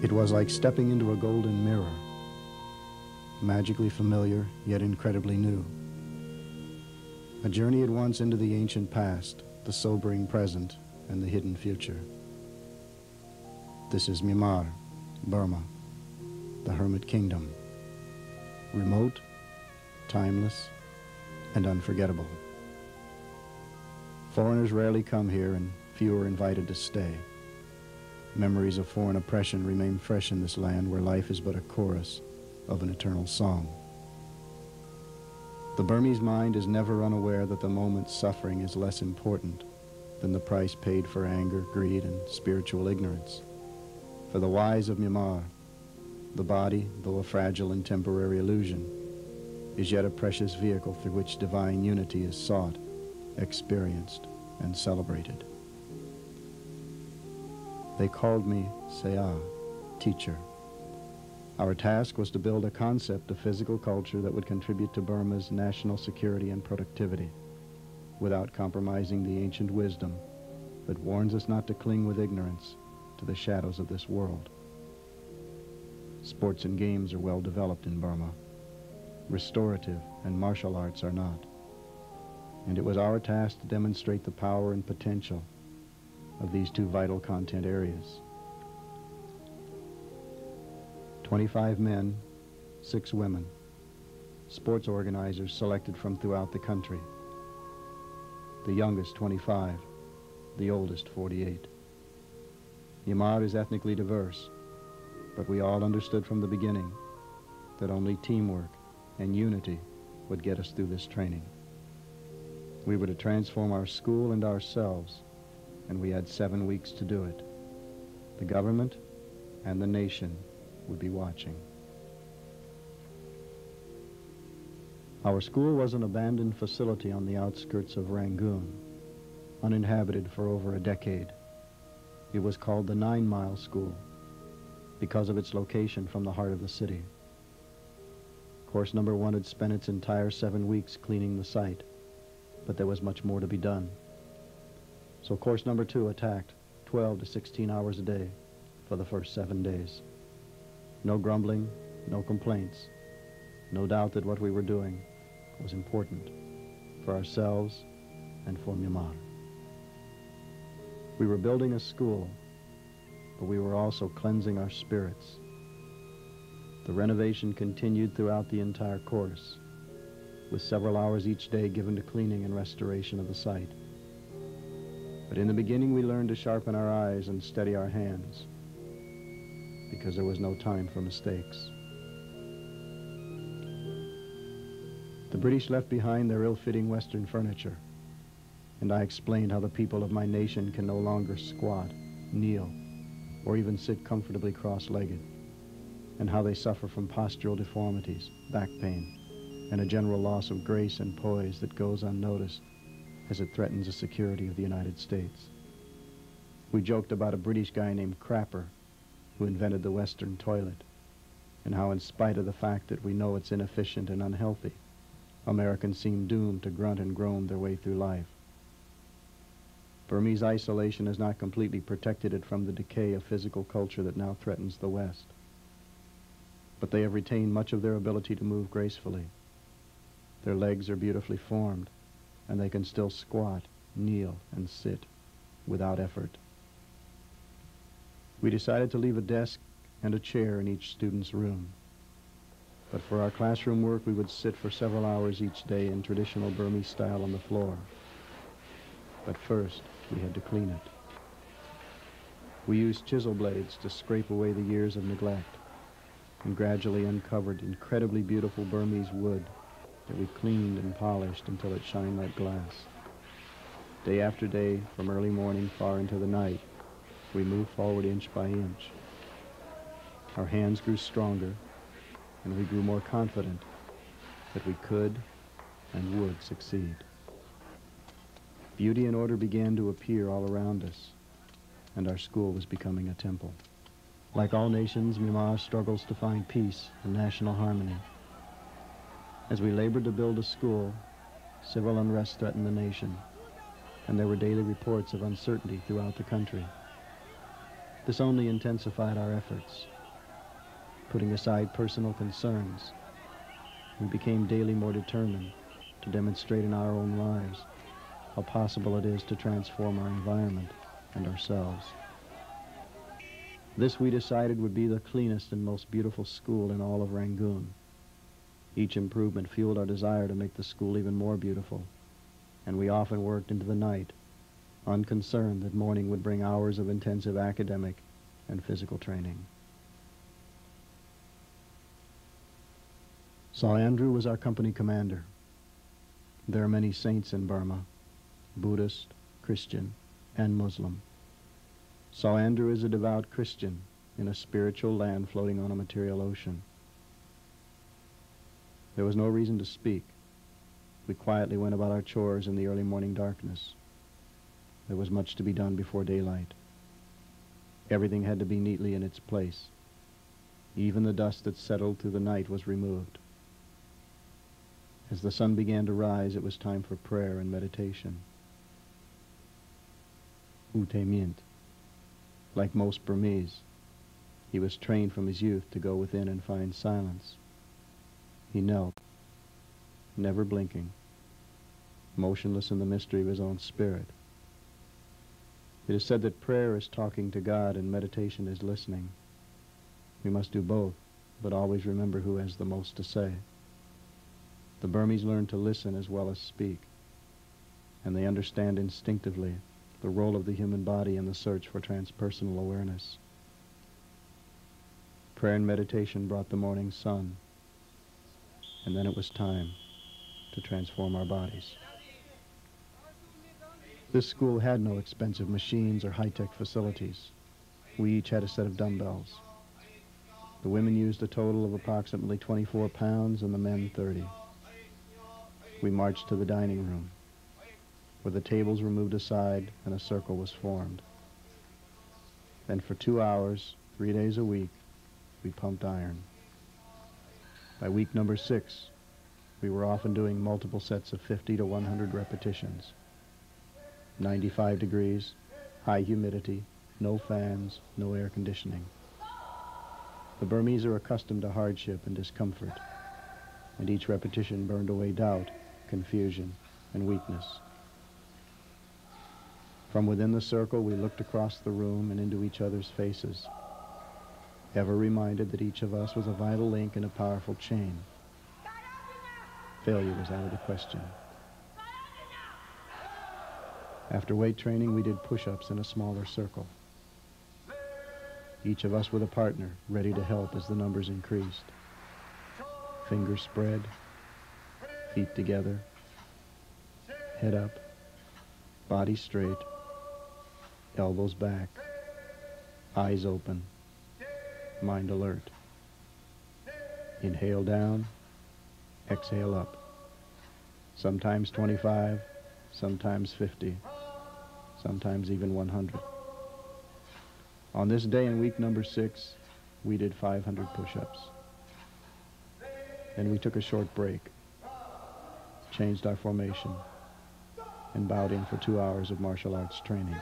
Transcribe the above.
It was like stepping into a golden mirror, magically familiar, yet incredibly new. A journey at once into the ancient past, the sobering present, and the hidden future. This is Myanmar, Burma, the Hermit Kingdom. Remote, timeless, and unforgettable. Foreigners rarely come here, and few are invited to stay. Memories of foreign oppression remain fresh in this land where life is but a chorus of an eternal song. The Burmese mind is never unaware that the moment's suffering is less important than the price paid for anger, greed, and spiritual ignorance. For the wise of Myanmar, the body, though a fragile and temporary illusion, is yet a precious vehicle through which divine unity is sought, experienced, and celebrated. They called me Seah, teacher. Our task was to build a concept of physical culture that would contribute to Burma's national security and productivity, without compromising the ancient wisdom that warns us not to cling with ignorance to the shadows of this world. Sports and games are well developed in Burma. Restorative and martial arts are not. And it was our task to demonstrate the power and potential of these two vital content areas. 25 men, 6 women, sports organizers selected from throughout the country. The youngest 25, the oldest 48. Myanmar is ethnically diverse, but we all understood from the beginning that only teamwork and unity would get us through this training. We were to transform our school and ourselves, and we had 7 weeks to do it. The government and the nation would be watching. Our school was an abandoned facility on the outskirts of Rangoon, uninhabited for over a decade. It was called the 9 Mile School because of its location from the heart of the city. Course number 1 had spent its entire 7 weeks cleaning the site, but there was much more to be done. So course number 2 attacked 12 to 16 hours a day for the first 7 days. No grumbling, no complaints, no doubt that what we were doing was important for ourselves and for Myanmar. We were building a school, but we were also cleansing our spirits. The renovation continued throughout the entire course, with several hours each day given to cleaning and restoration of the site. But in the beginning we learned to sharpen our eyes and steady our hands, because there was no time for mistakes. The British left behind their ill-fitting Western furniture, and I explained how the people of my nation can no longer squat, kneel, or even sit comfortably cross-legged, and how they suffer from postural deformities, back pain, and a general loss of grace and poise that goes unnoticed as it threatens the security of the United States. We joked about a British guy named Crapper who invented the Western toilet, and how in spite of the fact that we know it's inefficient and unhealthy, Americans seem doomed to grunt and groan their way through life. Burmese isolation has not completely protected it from the decay of physical culture that now threatens the West. But they have retained much of their ability to move gracefully. Their legs are beautifully formed, and they can still squat, kneel, and sit without effort. We decided to leave a desk and a chair in each student's room. But for our classroom work, we would sit for several hours each day in traditional Burmese style on the floor. But first, we had to clean it. We used chisel blades to scrape away the years of neglect, and gradually uncovered incredibly beautiful Burmese wood that we cleaned and polished until it shined like glass. Day after day, from early morning far into the night, we moved forward inch by inch. Our hands grew stronger, and we grew more confident that we could and would succeed. Beauty and order began to appear all around us, and our school was becoming a temple. Like all nations, Myanmar struggles to find peace and national harmony. As we labored to build a school, civil unrest threatened the nation, and there were daily reports of uncertainty throughout the country. This only intensified our efforts. Putting aside personal concerns, we became daily more determined to demonstrate in our own lives how possible it is to transform our environment and ourselves. This, we decided, would be the cleanest and most beautiful school in all of Rangoon. Each improvement fueled our desire to make the school even more beautiful, and we often worked into the night, unconcerned that morning would bring hours of intensive academic and physical training. Saw Andrew was our company commander. There are many saints in Burma, Buddhist, Christian, and Muslim. Saw Andrew is a devout Christian in a spiritual land floating on a material ocean. There was no reason to speak. We quietly went about our chores in the early morning darkness. There was much to be done before daylight. Everything had to be neatly in its place. Even the dust that settled through the night was removed. As the sun began to rise, it was time for prayer and meditation. U Te Mint. Like most Burmese, he was trained from his youth to go within and find silence. He knelt, never blinking, motionless in the mystery of his own spirit. It is said that prayer is talking to God and meditation is listening. We must do both, but always remember who has the most to say. The Burmese learn to listen as well as speak, and they understand instinctively the role of the human body in the search for transpersonal awareness. Prayer and meditation brought the morning sun, and then it was time to transform our bodies. This school had no expensive machines or high-tech facilities. We each had a set of dumbbells. The women used a total of approximately 24 pounds and the men 30. We marched to the dining room, where the tables were moved aside and a circle was formed. Then for 2 hours, 3 days a week, we pumped iron. By week number 6, we were often doing multiple sets of 50 to 100 repetitions. 95 degrees, high humidity, no fans, no air conditioning. The Burmese are accustomed to hardship and discomfort, and each repetition burned away doubt, confusion, and weakness. From within the circle, we looked across the room and into each other's faces, ever reminded that each of us was a vital link in a powerful chain. Failure was out of the question. After weight training, we did push-ups in a smaller circle, each of us with a partner ready to help as the numbers increased. Fingers spread, feet together, head up, body straight, elbows back, eyes open, mind alert. Inhale down, exhale up. Sometimes 25, sometimes 50, sometimes even 100. On this day in week number 6, we did 500 push-ups. Then we took a short break, changed our formation, and bowed in for 2 hours of martial arts training.